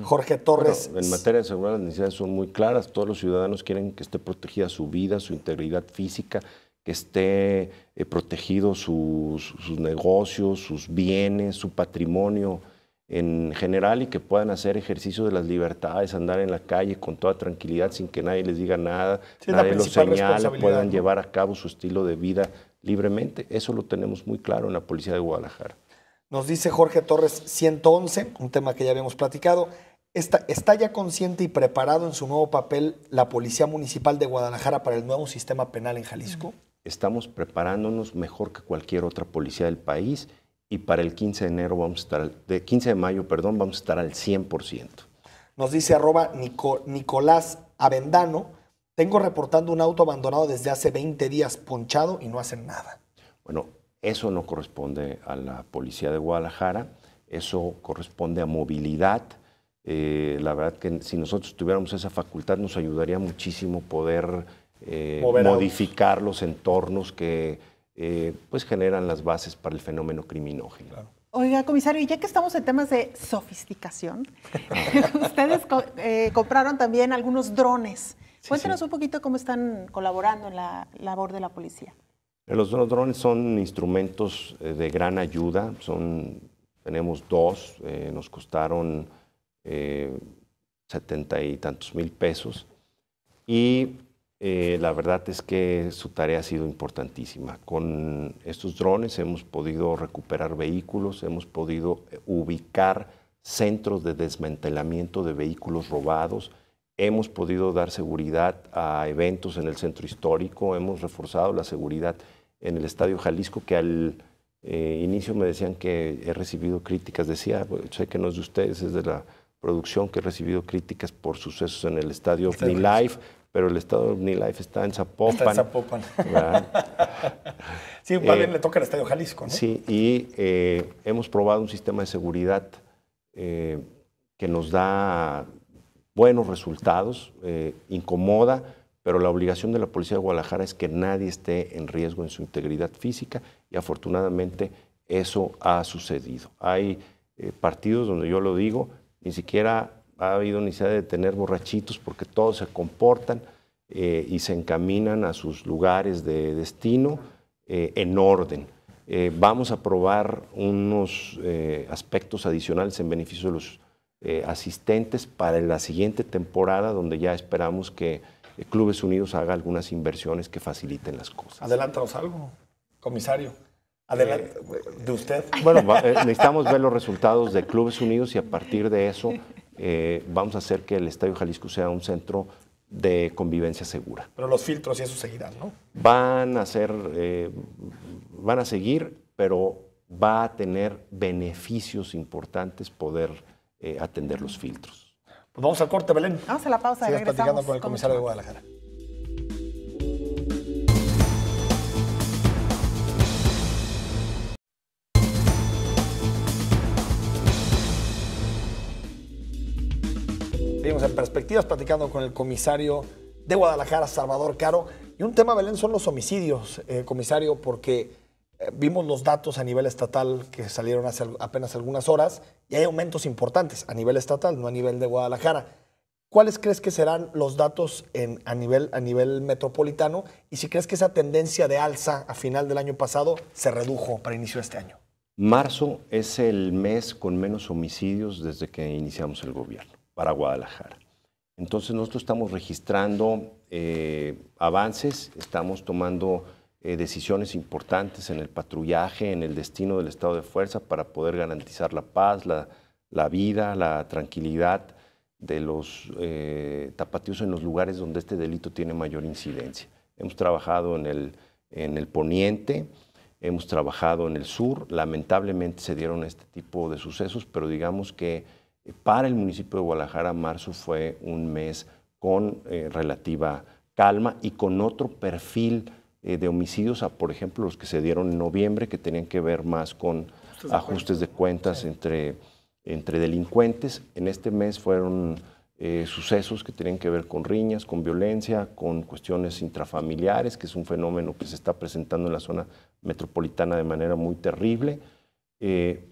Jorge Torres. Bueno, en materia de seguridad las necesidades son muy claras. Todos los ciudadanos quieren que esté protegida su vida, su integridad física, que esté protegido sus negocios, sus bienes, su patrimonio en general, y que puedan hacer ejercicio de las libertades, andar en la calle con toda tranquilidad sin que nadie les diga nada, nadie los señale, puedan llevar a cabo su estilo de vida libremente. Eso lo tenemos muy claro en la Policía de Guadalajara. Nos dice Jorge Torres 111, un tema que ya habíamos platicado. ¿Está ya consciente y preparado en su nuevo papel la Policía Municipal de Guadalajara para el nuevo sistema penal en Jalisco? Estamos preparándonos mejor que cualquier otra policía del país, y para el 15 de mayo vamos a estar al 100%. Nos dice @Nicolás Avendano. Tengo reportando un auto abandonado desde hace 20 días ponchado y no hacen nada. Bueno, eso no corresponde a la Policía de Guadalajara, eso corresponde a movilidad. La verdad que si nosotros tuviéramos esa facultad nos ayudaría muchísimo poder modificar los entornos que pues generan las bases para el fenómeno criminógeno. Claro. Oiga, comisario, ya que estamos en temas de sofisticación, ustedes compraron también algunos drones. Cuéntanos un poquito cómo están colaborando en la labor de la policía. Los drones son instrumentos de gran ayuda, tenemos 2, nos costaron 70 y tantos mil pesos y la verdad es que su tarea ha sido importantísima. Con estos drones hemos podido recuperar vehículos, hemos podido ubicar centros de desmantelamiento de vehículos robados, hemos podido dar seguridad a eventos en el centro histórico, hemos reforzado la seguridad en el Estadio Jalisco, que al inicio me decían que he recibido críticas. Decía, sé que no es de ustedes, es de la producción, que he recibido críticas por sucesos en el Estadio OmniLife, pero el Estadio OmniLife está en Zapopan. Está en Zapopan. Sí, más bien le toca al Estadio Jalisco, ¿no? Sí, y hemos probado un sistema de seguridad que nos da buenos resultados, incomoda, pero la obligación de la Policía de Guadalajara es que nadie esté en riesgo en su integridad física y afortunadamente eso ha sucedido. Hay partidos donde yo lo digo, ni siquiera ha habido necesidad de tener borrachitos porque todos se comportan y se encaminan a sus lugares de destino en orden. Vamos a probar unos aspectos adicionales en beneficio de los asistentes para la siguiente temporada, donde ya esperamos que Clubes Unidos haga algunas inversiones que faciliten las cosas. Adelántanos algo, comisario. Adelante, de usted. Bueno, necesitamos ver los resultados de Clubes Unidos y a partir de eso vamos a hacer que el Estadio Jalisco sea un centro de convivencia segura. Pero los filtros y eso seguirán, ¿no? Van a seguir, pero va a tener beneficios importantes poder atender los filtros. Pues vamos al corte, Belén. Vamos a la pausa. Sigas platicando con el comisario de Guadalajara. Seguimos en Perspectivas platicando con el comisario de Guadalajara, Salvador Caro. Y un tema, Belén, son los homicidios, comisario, porque vimos los datos a nivel estatal que salieron hace apenas algunas horas y hay aumentos importantes a nivel estatal, no a nivel de Guadalajara. ¿Cuáles crees que serán los datos a nivel metropolitano? Y si crees que esa tendencia de alza a final del año pasado se redujo para inicio de este año. Marzo es el mes con menos homicidios desde que iniciamos el gobierno para Guadalajara. Entonces nosotros estamos registrando avances, estamos tomando decisiones importantes en el patrullaje, en el destino del estado de fuerza para poder garantizar la paz, la vida, la tranquilidad de los tapatíos en los lugares donde este delito tiene mayor incidencia. Hemos trabajado en el poniente, hemos trabajado en el sur, lamentablemente se dieron este tipo de sucesos, pero digamos que para el municipio de Guadalajara marzo fue un mes con relativa calma y con otro perfil de homicidios, por ejemplo, los que se dieron en noviembre, que tenían que ver más con ajustes de cuentas entre delincuentes. En este mes fueron sucesos que tenían que ver con riñas, con violencia, con cuestiones intrafamiliares, que es un fenómeno que se está presentando en la zona metropolitana de manera muy terrible,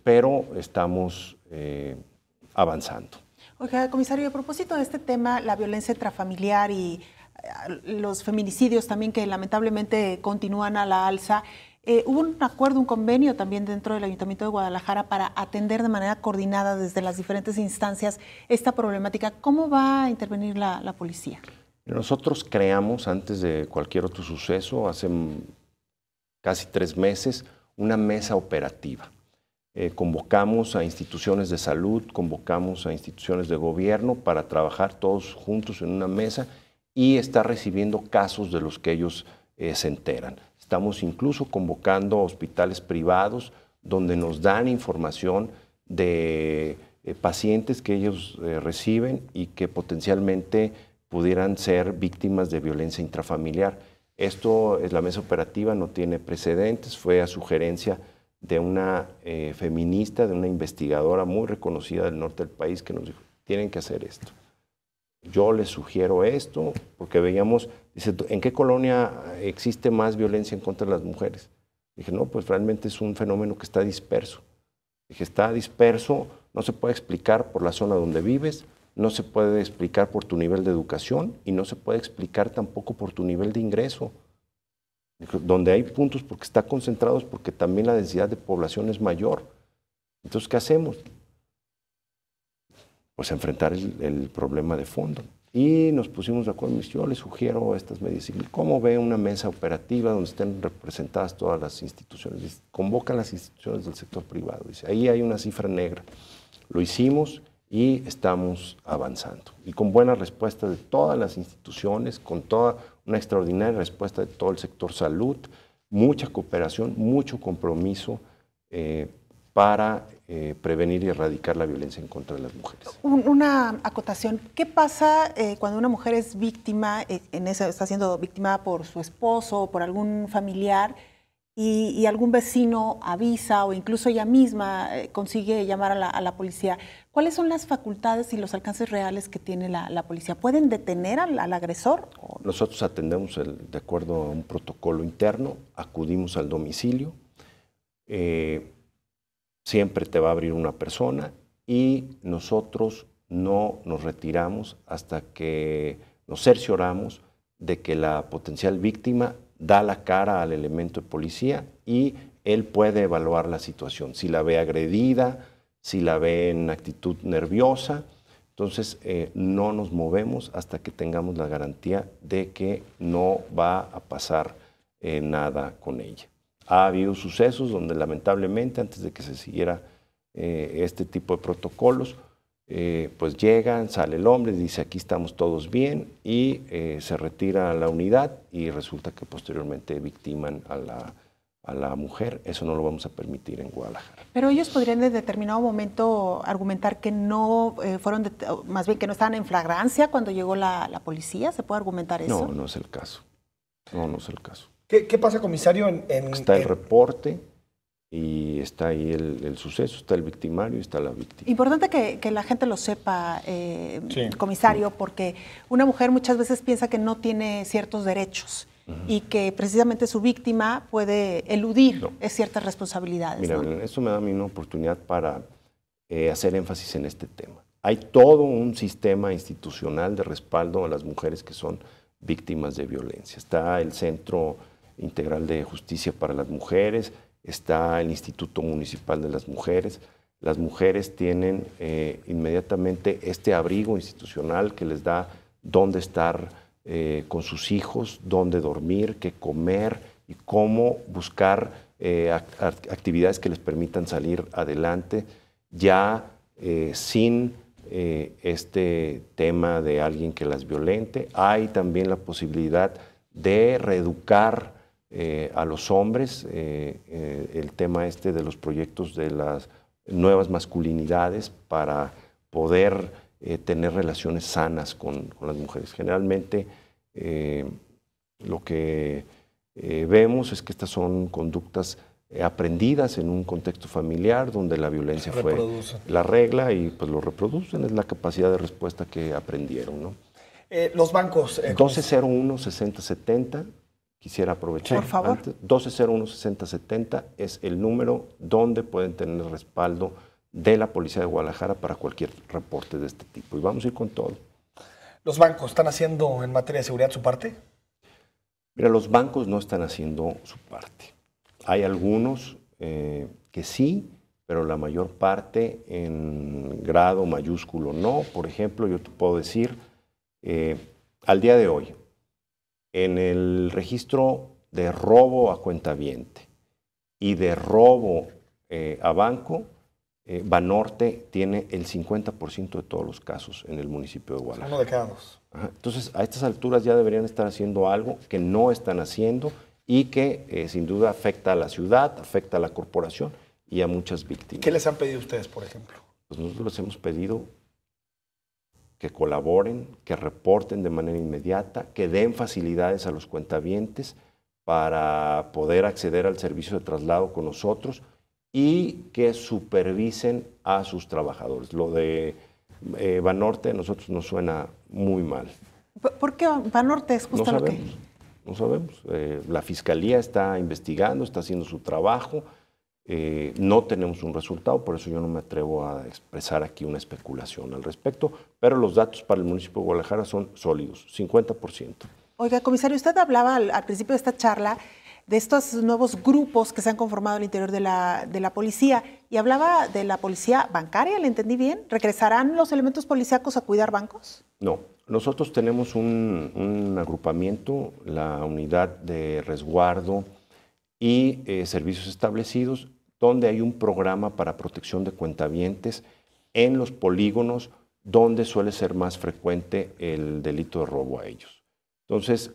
pero estamos avanzando. Oiga, comisario, a propósito de este tema, la violencia intrafamiliar y los feminicidios también que lamentablemente continúan a la alza, hubo un acuerdo, un convenio también dentro del Ayuntamiento de Guadalajara para atender de manera coordinada desde las diferentes instancias esta problemática. ¿Cómo va a intervenir la policía? Nosotros creamos, antes de cualquier otro suceso, hace casi 3 meses, una mesa operativa. Convocamos a instituciones de salud, convocamos a instituciones de gobierno para trabajar todos juntos en una mesa y estar recibiendo casos de los que ellos se enteran. Estamos incluso convocando a hospitales privados donde nos dan información de pacientes que ellos reciben y que potencialmente pudieran ser víctimas de violencia intrafamiliar. Esto es la mesa operativa, no tiene precedentes, fue a sugerencia de una feminista, de una investigadora muy reconocida del norte del país que nos dijo, tienen que hacer esto. Yo les sugiero esto, porque veíamos, dice, ¿en qué colonia existe más violencia en contra de las mujeres? Dije, no, pues realmente es un fenómeno que está disperso. Dije, está disperso, no se puede explicar por la zona donde vives, no se puede explicar por tu nivel de educación y no se puede explicar tampoco por tu nivel de ingreso. Donde hay puntos porque está concentrados, porque también la densidad de población es mayor. Entonces, ¿qué hacemos? Pues enfrentar el problema de fondo. Y nos pusimos de acuerdo, yo les sugiero estas medidas. ¿Cómo ve una mesa operativa donde estén representadas todas las instituciones? Convocan las instituciones del sector privado. Dice, ahí hay una cifra negra. Lo hicimos y estamos avanzando. Y con buena respuesta de todas las instituciones, con toda una extraordinaria respuesta de todo el sector salud, mucha cooperación, mucho compromiso para prevenir y erradicar la violencia en contra de las mujeres. Una acotación. ¿Qué pasa cuando una mujer es víctima, está siendo víctima por su esposo o por algún familiar y algún vecino avisa o incluso ella misma consigue llamar a la policía? ¿Cuáles son las facultades y los alcances reales que tiene la policía? ¿Pueden detener al agresor? Nosotros atendemos de acuerdo a un protocolo interno, acudimos al domicilio, siempre te va a abrir una persona y nosotros no nos retiramos hasta que nos cercioramos de que la potencial víctima da la cara al elemento de policía y él puede evaluar la situación. Si la ve agredida, si la ve en actitud nerviosa, entonces no nos movemos hasta que tengamos la garantía de que no va a pasar nada con ella. Ha habido sucesos donde lamentablemente antes de que se siguiera este tipo de protocolos, pues llegan, sale el hombre, dice aquí estamos todos bien y se retira a la unidad y resulta que posteriormente victiman a la mujer. Eso no lo vamos a permitir en Guadalajara. Pero ellos podrían en determinado momento argumentar que no más bien que no estaban en flagrancia cuando llegó la policía. ¿Se puede argumentar eso? No, no es el caso. No es el caso. ¿Qué pasa, comisario? Está el reporte y está ahí el suceso, está el victimario y está la víctima. Importante que la gente lo sepa, sí, comisario, porque una mujer muchas veces piensa que no tiene ciertos derechos y que precisamente su víctima puede eludir ciertas responsabilidades. Mira, ¿no? Esto me da a mí una oportunidad para hacer énfasis en este tema. Hay todo un sistema institucional de respaldo a las mujeres que son víctimas de violencia. Está el Centro Integral de Justicia para las Mujeres, está el Instituto Municipal de las Mujeres. Las mujeres tienen inmediatamente este abrigo institucional que les da dónde estar con sus hijos, dónde dormir, qué comer y cómo buscar actividades que les permitan salir adelante, ya sin este tema de alguien que las violente. Hay también la posibilidad de reeducar a los hombres, el tema de los proyectos de las nuevas masculinidades para poder tener relaciones sanas con las mujeres. Generalmente lo que vemos es que estas son conductas aprendidas en un contexto familiar donde la violencia fue la regla y pues lo reproducen, es la capacidad de respuesta que aprendieron, ¿no? Los bancos. 1201-6070, quisiera aprovechar. Por favor. 1201-6070 es el número donde pueden tener respaldo de la Policía de Guadalajara para cualquier reporte de este tipo. Y vamos a ir con todo. ¿Los bancos están haciendo en materia de seguridad su parte? Mira, los bancos no están haciendo su parte. Hay algunos que sí, pero la mayor parte en grado mayúsculo no. Por ejemplo, yo te puedo decir, al día de hoy, en el registro de robo a cuentaviente y de robo a banco, Banorte tiene el 50% de todos los casos en el municipio de Guadalajara. 1 de cada 2. Ajá. Entonces, a estas alturas ya deberían estar haciendo algo que no están haciendo y que sin duda afecta a la ciudad, afecta a la corporación y a muchas víctimas. ¿Qué les han pedido ustedes, por ejemplo? Pues nosotros les hemos pedido que colaboren, que reporten de manera inmediata, que den facilidades a los cuentavientes para poder acceder al servicio de traslado con nosotros y que supervisen a sus trabajadores. Lo de Banorte a nosotros nos suena muy mal. ¿Por qué Banorte es justo lo que...? No sabemos. La Fiscalía está investigando, está haciendo su trabajo. No tenemos un resultado, por eso yo no me atrevo a expresar aquí una especulación al respecto, pero los datos para el municipio de Guadalajara son sólidos, 50%. Oiga, comisario, usted hablaba al principio de esta charla de estos nuevos grupos que se han conformado al interior de la policía y hablaba de la policía bancaria, ¿le entendí bien? ¿Regresarán los elementos policíacos a cuidar bancos? No, nosotros tenemos un agrupamiento, la unidad de resguardo y servicios establecidos, donde hay un programa para protección de cuentavientes en los polígonos donde suele ser más frecuente el delito de robo a ellos. Entonces,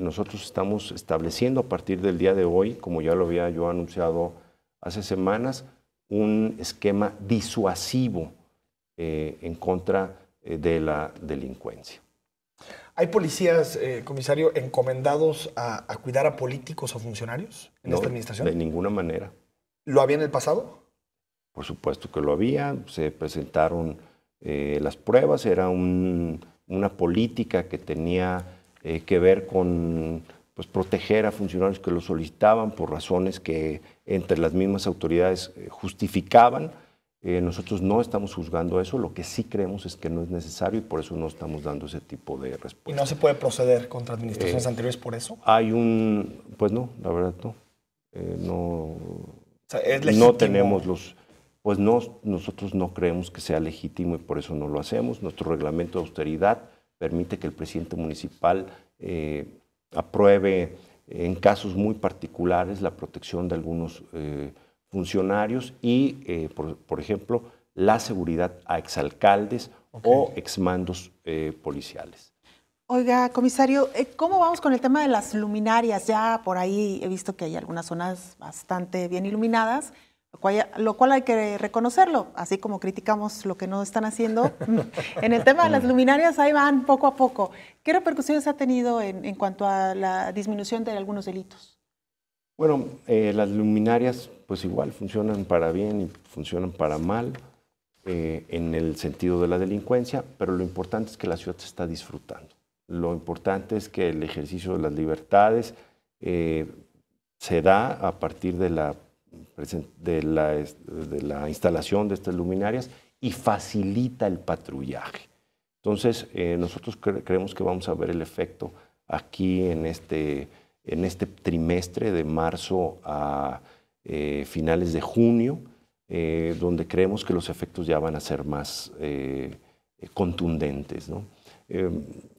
nosotros estamos estableciendo a partir del día de hoy, como ya lo había yo anunciado hace semanas, un esquema disuasivo en contra de la delincuencia. ¿Hay policías, comisario, encomendados a cuidar a políticos o funcionarios en esta administración? De ninguna manera. ¿Lo había en el pasado? Por supuesto que lo había. Se presentaron las pruebas. Era una política que tenía que ver con proteger a funcionarios que lo solicitaban por razones que entre las mismas autoridades justificaban. Nosotros no estamos juzgando eso, lo que sí creemos es que no es necesario y por eso no estamos dando ese tipo de respuesta. ¿Y no se puede proceder contra administraciones anteriores por eso? Pues no, la verdad no. O sea, ¿es legítimo? No tenemos nosotros no creemos que sea legítimo y por eso no lo hacemos. Nuestro reglamento de austeridad permite que el presidente municipal apruebe en casos muy particulares la protección de algunos funcionarios y, por ejemplo, la seguridad a exalcaldes o exmandos policiales. Oiga, comisario, ¿cómo vamos con el tema de las luminarias? Ya por ahí he visto que hay algunas zonas bastante bien iluminadas, lo cual hay que reconocerlo, así como criticamos lo que no están haciendo. En el tema de las luminarias, ahí van poco a poco. ¿Qué repercusiones ha tenido en cuanto a la disminución de algunos delitos? Bueno, las luminarias pues igual funcionan para bien y funcionan para mal en el sentido de la delincuencia, pero lo importante es que la ciudad se está disfrutando. Lo importante es que el ejercicio de las libertades se da a partir de la instalación de estas luminarias y facilita el patrullaje. Entonces, nosotros creemos que vamos a ver el efecto aquí en este trimestre de marzo a finales de junio, donde creemos que los efectos ya van a ser más contundentes, ¿no?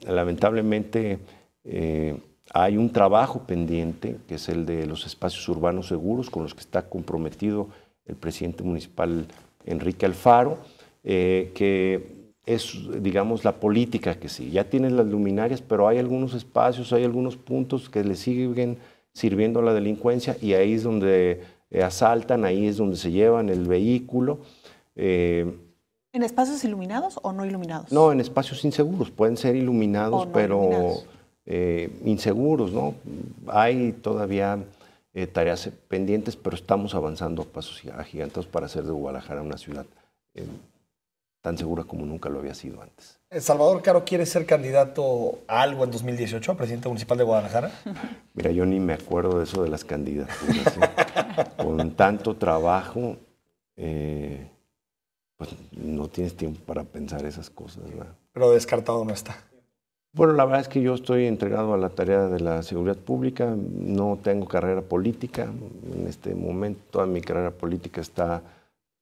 Lamentablemente hay un trabajo pendiente, que es el de los espacios urbanos seguros, con los que está comprometido el presidente municipal Enrique Alfaro, que es, digamos, la política que sí. Ya tienen las luminarias, pero hay algunos espacios, hay algunos puntos que le siguen sirviendo a la delincuencia y ahí es donde asaltan, ahí es donde se llevan el vehículo. ¿En espacios iluminados o no iluminados? No, en espacios inseguros. Pueden ser iluminados, no pero iluminados. Inseguros, ¿no? Hay todavía tareas pendientes, pero estamos avanzando a pasos agigantados para hacer de Guadalajara una ciudad tan segura como nunca lo había sido antes. ¿Salvador Caro quiere ser candidato a algo en 2018, a presidente municipal de Guadalajara? Mira, yo ni me acuerdo de eso de las candidaturas. Con tanto trabajo, pues no tienes tiempo para pensar esas cosas, ¿verdad? Pero descartado no está. Bueno, la verdad es que yo estoy entregado a la tarea de la seguridad pública, no tengo carrera política, en este momento toda mi carrera política está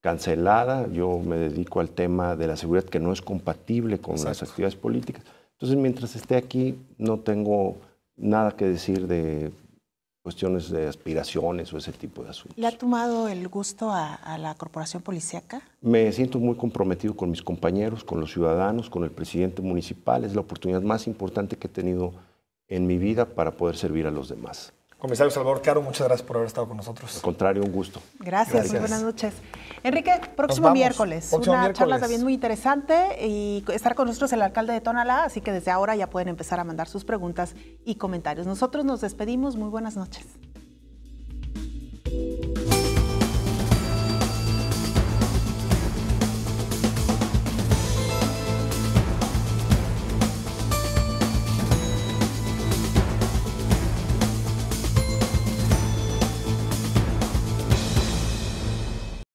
cancelada, yo me dedico al tema de la seguridad que no es compatible con las actividades políticas. Entonces, mientras esté aquí, no tengo nada que decir de cuestiones de aspiraciones o ese tipo de asuntos. ¿Le ha tomado el gusto a la corporación policíaca? Me siento muy comprometido con mis compañeros, con los ciudadanos, con el presidente municipal. Es la oportunidad más importante que he tenido en mi vida para poder servir a los demás. Comisario Salvador Caro, muchas gracias por haber estado con nosotros. Al contrario, un gusto. Gracias. Muy buenas noches. Enrique, próximo miércoles. Una charla también muy interesante y estar con nosotros el alcalde de Tonalá, así que desde ahora ya pueden empezar a mandar sus preguntas y comentarios. Nosotros nos despedimos. Muy buenas noches.